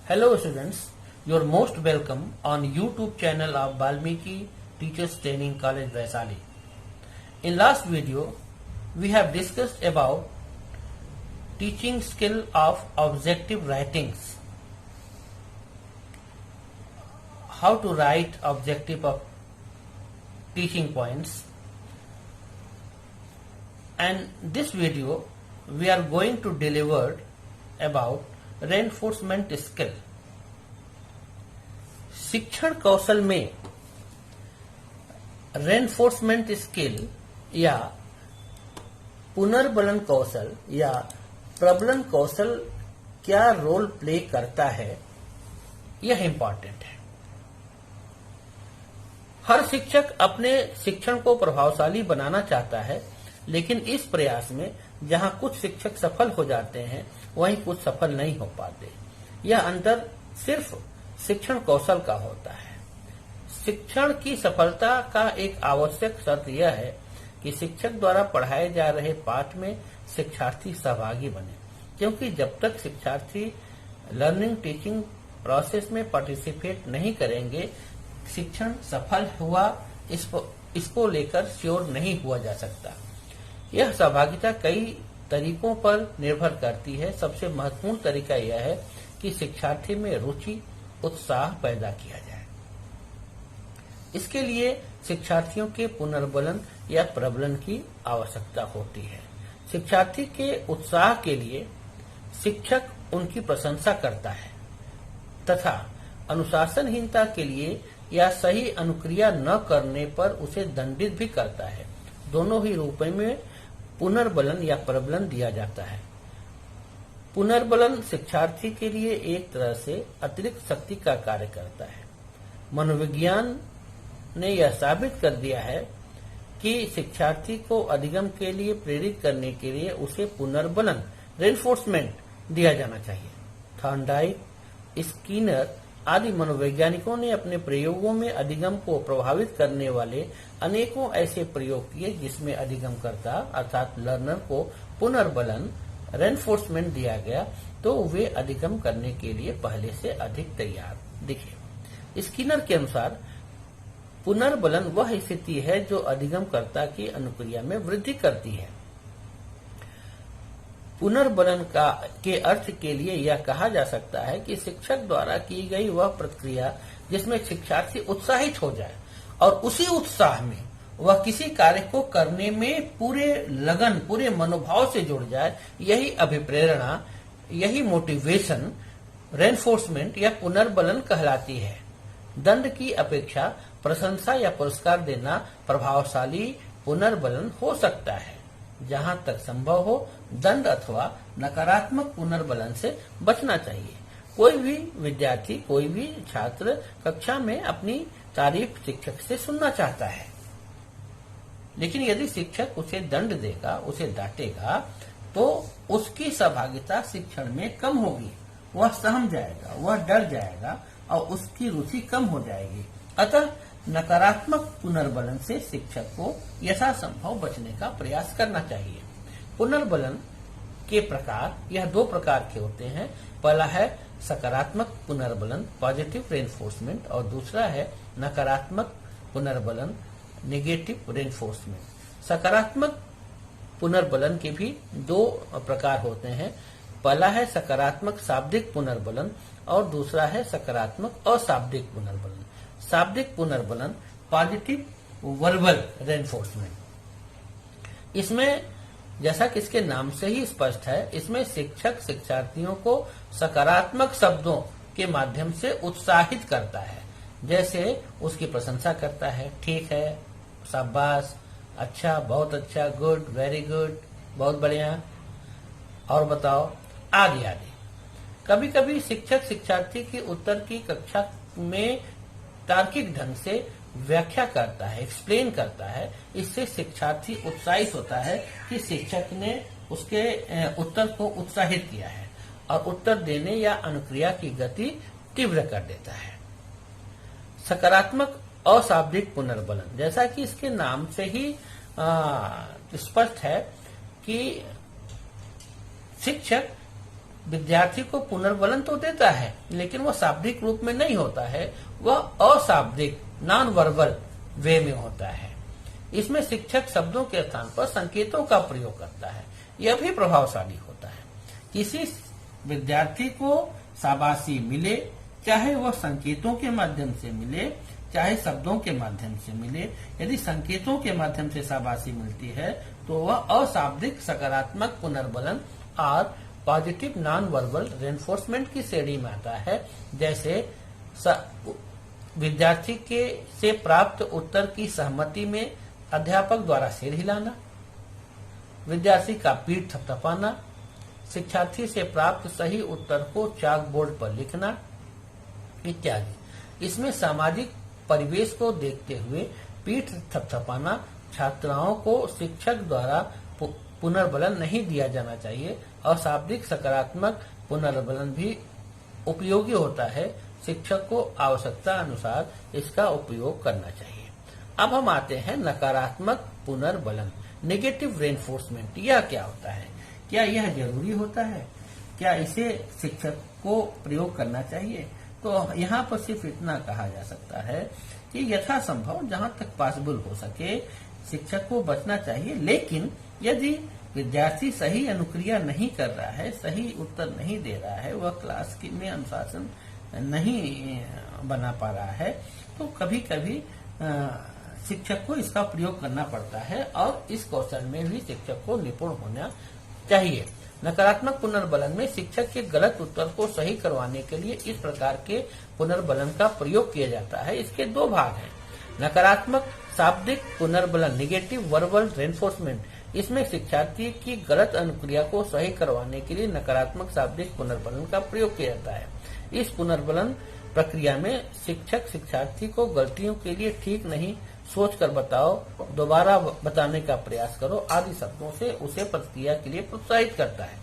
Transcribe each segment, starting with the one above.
Hello students, you are most welcome on YouTube channel of Balmiki Teachers Training College Vaisali. In last video, we have discussed about teaching skill of objective writings. How to write objective of teaching points. And this video, we are going to deliver about reinforcement skill. शिक्षण कौशल में reinforcement skill या पुनर्बलन कौशल या प्रबलन कौशल क्या role play करता है, यह important है। हर शिक्षक अपने शिक्षण को प्रभावशाली बनाना चाहता है, लेकिन इस प्रयास में जहां कुछ शिक्षक सफल हो जाते हैं, वहीं कुछ सफल नहीं हो पाते। यह अंतर सिर्फ शिक्षण कौशल का होता है। शिक्षण की सफलता का एक आवश्यक शर्त यह है कि शिक्षक द्वारा पढ़ाए जा रहे पाठ में शिक्षार्थी सहभागी बने, क्योंकि जब तक शिक्षार्थी लर्निंग टीचिंग प्रोसेस में पार्टिसिपेट नहीं करेंगे, शिक्षण सफल हुआ इसको लेकर श्योर नहीं हुआ जा सकता। यह सहभागिता कई तरीकों पर निर्भर करती है। सबसे महत्वपूर्ण तरीका यह है कि शिक्षार्थी में रुचि उत्साह पैदा किया जाए। इसके लिए शिक्षार्थियों के पुनर्बलन या प्रबलन की आवश्यकता होती है। शिक्षार्थी के उत्साह के लिए शिक्षक उनकी प्रशंसा करता है तथा अनुशासनहीनता के लिए या सही अनुक्रिया न करने पर उसे दंडित भी करता है। दोनों ही रूपों में पुनर्बलन या प्रबलन दिया जाता है। पुनर्बलन शिक्षार्थी के लिए एक तरह से अतिरिक्त शक्ति का कार्य करता है। मनोविज्ञान ने यह साबित कर दिया है कि शिक्षार्थी को अधिगम के लिए प्रेरित करने के लिए उसे पुनर्बलन रेनफोर्समेंट दिया जाना चाहिए। थॉर्नडाइक, स्किनर आदि मनोवैज्ञानिकों ने अपने प्रयोगों में अधिगम को प्रभावित करने वाले अनेकों ऐसे प्रयोग किए जिसमें अधिगमकर्ता अर्थात लर्नर को पुनर्बलन रेनफोर्समेंट दिया गया, तो वे अधिगम करने के लिए पहले से अधिक तैयार दिखे। स्किनर के अनुसार पुनर्बलन वह स्थिति है जो अधिगमकर्ता की अनुक्रिया में वृद्धि करती है। पुनर्बलन के अर्थ के लिए यह कहा जा सकता है कि शिक्षक द्वारा की गई वह प्रक्रिया जिसमें शिक्षार्थी उत्साहित हो जाए और उसी उत्साह में वह किसी कार्य को करने में पूरे लगन पूरे मनोभाव से जुड़ जाए, यही अभिप्रेरणा, यही मोटिवेशन रेनफोर्समेंट या पुनर्बलन कहलाती है। दंड की अपेक्षा प्रशंसा या पुरस्कार देना प्रभावशाली पुनर्बलन हो सकता है। जहां तक संभव हो, दंड अथवा नकारात्मक पुनर्बलन से बचना चाहिए। कोई भी विद्यार्थी, कोई भी छात्र कक्षा में अपनी तारीफ शिक्षक से सुनना चाहता है, लेकिन यदि शिक्षक उसे दंड देगा, उसे डांटेगा, तो उसकी सहभागिता शिक्षण में कम होगी। वह सहम जाएगा, वह डर जाएगा और उसकी रुचि कम हो जाएगी। अतः नकारात्मक पुनर्बलन से शिक्षक को यथासंभव बचने का प्रयास करना चाहिए। पुनर्बलन के प्रकार यह दो प्रकार के होते हैं। पहला है सकारात्मक पुनर्बलन पॉजिटिव रेनफोर्समेंट और दूसरा है नकारात्मक पुनर्बलन नेगेटिव रेनफोर्समेंट। सकारात्मक पुनर्बलन के भी दो प्रकार होते हैं। पहला है सकारात्मक शाब्दिक पुनर्बलन और दूसरा है सकारात्मक अशाब्दिक पुनर्बलन। शाब्दिक पुनर्बलन पॉजिटिव वर्बल रेनफोर्समेंट। इसमें जैसा कि इसके नाम से ही स्पष्ट है, इसमें शिक्षक शिक्षार्थियों को सकारात्मक शब्दों के माध्यम से उत्साहित करता है। जैसे उसकी प्रशंसा करता है, ठीक है, शाबाश, अच्छा, बहुत अच्छा, गुड, वेरी गुड, बहुत बढ़िया, और बताओ, आदि आदि। कभी कभी शिक्षक शिक्षार्थी की उत्तर की कक्षा में तार्किक ढंग से व्याख्या करता है, एक्सप्लेन करता है। इससे शिक्षार्थी उत्साहित होता है कि शिक्षक ने उसके उत्तर को उत्साहित किया है और उत्तर देने या अनुक्रिया की गति तीव्र कर देता है। सकारात्मक अशाब्दिक पुनर्बलन, जैसा कि इसके नाम से ही स्पष्ट है कि शिक्षक विद्यार्थी को पुनर्बलन तो देता है, लेकिन वह शाब्दिक रूप में नहीं होता है, वह अशाब्दिक नॉन वर्बल वे में होता है। इसमें शिक्षक शब्दों के स्थान पर संकेतों का प्रयोग करता है। यह भी प्रभावशाली होता है। किसी विद्यार्थी को शाबाशी मिले, चाहे वह संकेतों के माध्यम से मिले, चाहे शब्दों के माध्यम से मिले। यदि संकेतों के माध्यम से शाबाशी मिलती है तो वह अशाब्दिक सकारात्मक पुनर्बलन और पॉजिटिव नॉन वर्बल रेनफोर्समेंट की श्रेणी में आता है। जैसे विद्यार्थी के से प्राप्त उत्तर की सहमति में अध्यापक द्वारा सिर हिलाना, विद्यार्थी का पीठ थपथपाना, शिक्षार्थी से प्राप्त सही उत्तर को चाक बोर्ड पर लिखना इत्यादि। इसमें सामाजिक परिवेश को देखते हुए पीठ थपथपाना छात्राओं को शिक्षक द्वारा पुनर्बलन नहीं दिया जाना चाहिए। अशाब्दिक सकारात्मक पुनर्बलन भी उपयोगी होता है। शिक्षक को आवश्यकता अनुसार इसका उपयोग करना चाहिए। अब हम आते हैं नकारात्मक पुनर्बलन, नेगेटिव रेनफोर्समेंट। यह क्या होता है? क्या यह जरूरी होता है? क्या इसे शिक्षक को प्रयोग करना चाहिए? तो यहाँ पर सिर्फ इतना कहा जा सकता है कि यथासंभव जहाँ तक पॉसिबल हो सके शिक्षक को बचना चाहिए। लेकिन यदि विद्यार्थी सही अनुक्रिया नहीं कर रहा है, सही उत्तर नहीं दे रहा है, वह क्लास में अनुशासन नहीं बना पा रहा है, तो कभी कभी शिक्षक को इसका प्रयोग करना पड़ता है और इस कौशल में भी शिक्षक को निपुण होना चाहिए। नकारात्मक पुनर्बलन में शिक्षक के गलत उत्तर को सही करवाने के लिए इस प्रकार के पुनर्बलन का प्रयोग किया जाता है। इसके दो भाग हैं। नकारात्मक शाब्दिक पुनर्बलन, नेगेटिव वर्बल रेनफोर्समेंट। इसमें शिक्षार्थी की गलत अनुक्रिया को सही करवाने के लिए नकारात्मक शाब्दिक पुनर्बलन का प्रयोग किया जाता है। इस पुनर्बलन प्रक्रिया में शिक्षक शिक्षार्थी को गलतियों के लिए ठीक नहीं, सोच कर बताओ, दोबारा बताने का प्रयास करो आदि शब्दों से उसे प्रतिक्रिया के लिए प्रोत्साहित करता है।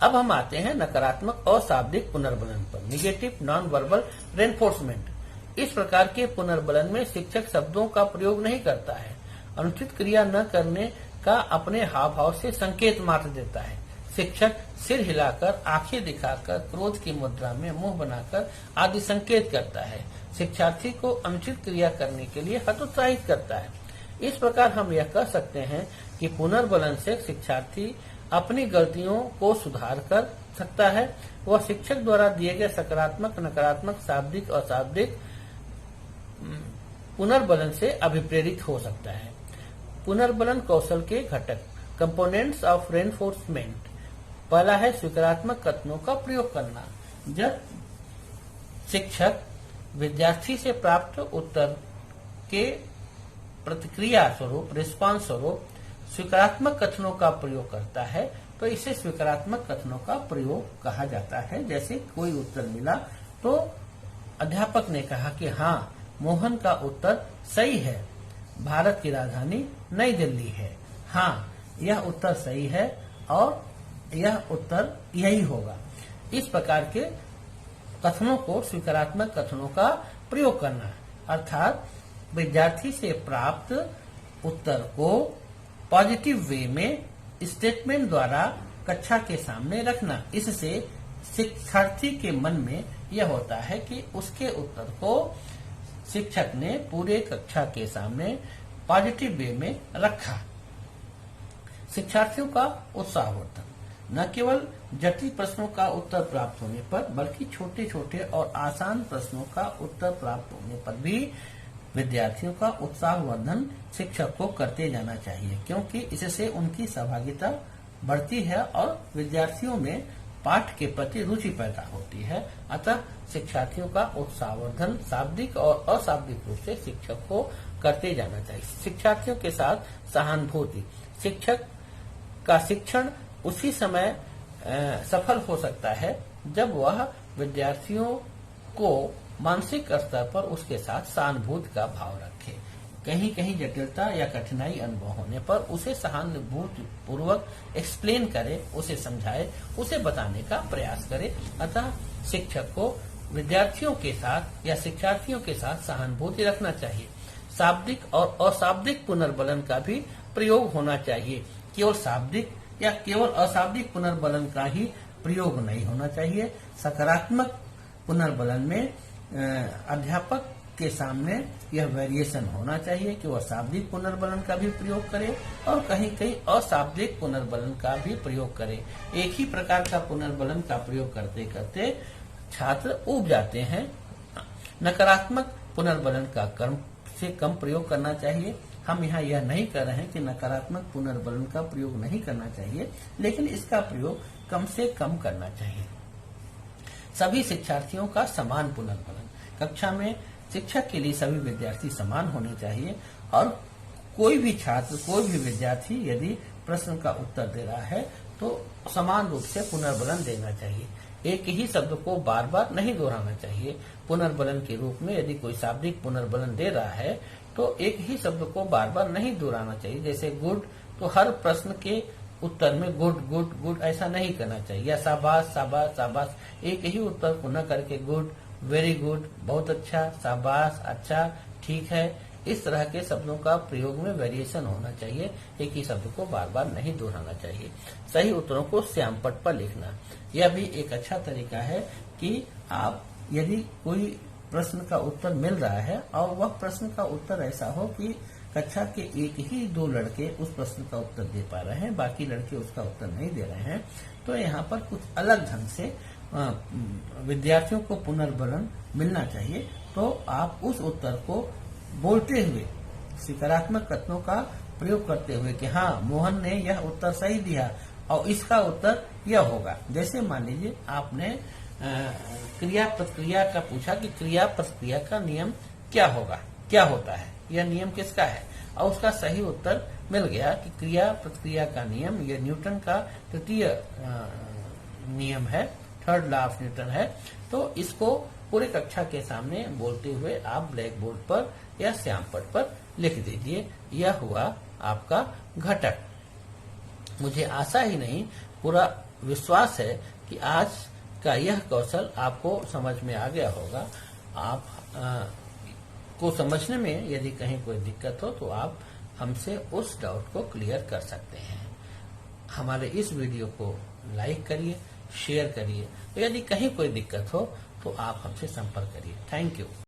अब हम आते हैं नकारात्मक अशाब्दिक पुनर्बलन पर, नेगेटिव नॉन वर्बल रेनफोर्समेंट। इस प्रकार के पुनर्बलन में शिक्षक शब्दों का प्रयोग नहीं करता है, अनुचित क्रिया न करने का अपने हाव भाव से संकेत मात्र देता है। शिक्षक सिर हिलाकर, आंखें दिखाकर, क्रोध की मुद्रा में मुंह बनाकर आदि संकेत करता है। शिक्षार्थी को अनुचित क्रिया करने के लिए हतोत्साहित करता है। इस प्रकार हम यह कह सकते हैं कि पुनर्बलन से शिक्षार्थी अपनी गलतियों को सुधार कर सकता है। वह शिक्षक द्वारा दिए गए सकारात्मक, नकारात्मक, शाब्दिक और अशाब्दिक पुनर्बलन से अभिप्रेरित हो सकता है। पुनर्बलन कौशल के घटक, कंपोनेंट्स ऑफ रेनफोर्समेंट। पहला है स्वीकारात्मक कथनों का प्रयोग करना। जब शिक्षक विद्यार्थी से प्राप्त उत्तर के प्रतिक्रिया स्वरूप, रिस्पांस स्वरूप स्वीकारात्मक कथनों का प्रयोग करता है तो इसे स्वीकारात्मक कथनों का प्रयोग कहा जाता है। जैसे कोई उत्तर मिला तो अध्यापक ने कहा कि हाँ, मोहन का उत्तर सही है, भारत की राजधानी नई दिल्ली है। हाँ, यह उत्तर सही है और यह उत्तर यही होगा। इस प्रकार के कथनों को स्वीकारात्मक कथनों का प्रयोग करना, अर्थात विद्यार्थी से प्राप्त उत्तर को पॉजिटिव वे में स्टेटमेंट द्वारा कक्षा के सामने रखना। इससे शिक्षार्थी के मन में यह होता है कि उसके उत्तर को शिक्षक ने पूरे कक्षा के सामने पॉजिटिव वे में रखा। शिक्षार्थियों का उत्साहवर्धन, न केवल जटिल प्रश्नों का उत्तर प्राप्त होने पर बल्कि छोटे छोटे और आसान प्रश्नों का उत्तर प्राप्त होने पर भी विद्यार्थियों का उत्साहवर्धन शिक्षक को करते जाना चाहिए, क्योंकि इससे उनकी सहभागिता बढ़ती है और विद्यार्थियों में पाठ के प्रति रुचि पैदा होती है। अतः शिक्षार्थियों का उत्साहवर्धन शाब्दिक और अशाब्दिक रूप से शिक्षक को करते जाना चाहिए। शिक्षार्थियों के साथ सहानुभूति, शिक्षक का शिक्षण उसी समय सफल हो सकता है जब वह विद्यार्थियों को मानसिक स्तर पर उसके साथ सहानुभूति का भाव रखे। कहीं कहीं जटिलता या कठिनाई अनुभव होने पर उसे सहानुभूति पूर्वक एक्सप्लेन करे, उसे समझाए, उसे बताने का प्रयास करे। अतः शिक्षक को विद्यार्थियों के साथ या शिक्षार्थियों के साथ सहानुभूति रखना चाहिए। शाब्दिक और अशाब्दिक पुनर्बलन का भी प्रयोग होना चाहिए। केवल शाब्दिक या केवल अशाब्दिक पुनर्बलन का ही प्रयोग नहीं होना चाहिए। सकारात्मक पुनर्बलन में अध्यापक के सामने यह वेरिएशन होना चाहिए कि वह शाब्दिक पुनर्बलन का भी प्रयोग करे और कहीं कहीं अशाब्दिक पुनर्बलन का भी प्रयोग करे। एक ही प्रकार का पुनर्बलन का प्रयोग करते करते छात्र ऊब जाते हैं। नकारात्मक पुनर्बलन का कम से कम प्रयोग करना चाहिए। हम यहाँ यह नहीं कर रहे हैं कि नकारात्मक पुनर्बलन का प्रयोग नहीं करना चाहिए, लेकिन इसका प्रयोग कम से कम करना चाहिए। सभी शिक्षार्थियों का समान पुनर्बलन। कक्षा में शिक्षक के लिए सभी विद्यार्थी समान होने चाहिए और कोई भी छात्र, कोई भी विद्यार्थी यदि प्रश्न का उत्तर दे रहा है तो समान रूप से पुनर्बलन देना चाहिए। एक ही शब्द को बार बार नहीं दोहराना चाहिए। पुनर्बलन के रूप में यदि कोई शाब्दिक पुनर्बलन दे रहा है तो एक ही शब्द को बार बार नहीं दोहराना चाहिए। जैसे गुड, तो हर प्रश्न के उत्तर में गुड गुड गुड ऐसा नहीं करना चाहिए, या शाबाश शाबाश शाबाश, एक ही उत्तर को न करके गुड, वेरी गुड, बहुत अच्छा, शाबाश, अच्छा, ठीक है, इस तरह के शब्दों का प्रयोग में वेरिएशन होना चाहिए। एक ही शब्द को बार बार नहीं दोहराना चाहिए। सही उत्तरों को श्यामपट्ट पर लिखना, यह भी एक अच्छा तरीका है कि आप यदि कोई प्रश्न का उत्तर मिल रहा है और वह प्रश्न का उत्तर ऐसा हो कि कक्षा के एक ही 2 लड़के उस प्रश्न का उत्तर दे पा रहे हैं, बाकी लड़के उसका उत्तर नहीं दे रहे हैं, तो यहाँ पर कुछ अलग ढंग से विद्यार्थियों को पुनर्बलन मिलना चाहिए। तो आप उस उत्तर को बोलते हुए सकारात्मक कथनों का प्रयोग करते हुए कि हाँ, मोहन ने यह उत्तर सही दिया और इसका उत्तर यह होगा। जैसे मान लीजिए आपने क्रिया प्रतिक्रिया का पूछा कि क्रिया प्रतिक्रिया का नियम क्या होगा, क्या होता है, यह नियम किसका है, और उसका सही उत्तर मिल गया कि क्रिया प्रतिक्रिया का नियम यह न्यूटन का तृतीय नियम है, थर्ड लॉ ऑफ न्यूटन है। तो इसको पूरे कक्षा के सामने बोलते हुए आप ब्लैक बोर्ड पर या श्यामपट्ट पर लिख दीजिए। यह हुआ आपका घटक। मुझे आशा ही नहीं, पूरा विश्वास है कि आज का यह कौशल आपको समझ में आ गया होगा। आप को समझने में यदि कहीं कोई दिक्कत हो तो आप हमसे उस डाउट को क्लियर कर सकते हैं। हमारे इस वीडियो को लाइक करिए, शेयर करिए। तो यदि कहीं कोई दिक्कत हो तो आप हमसे संपर्क करिए। Thank you.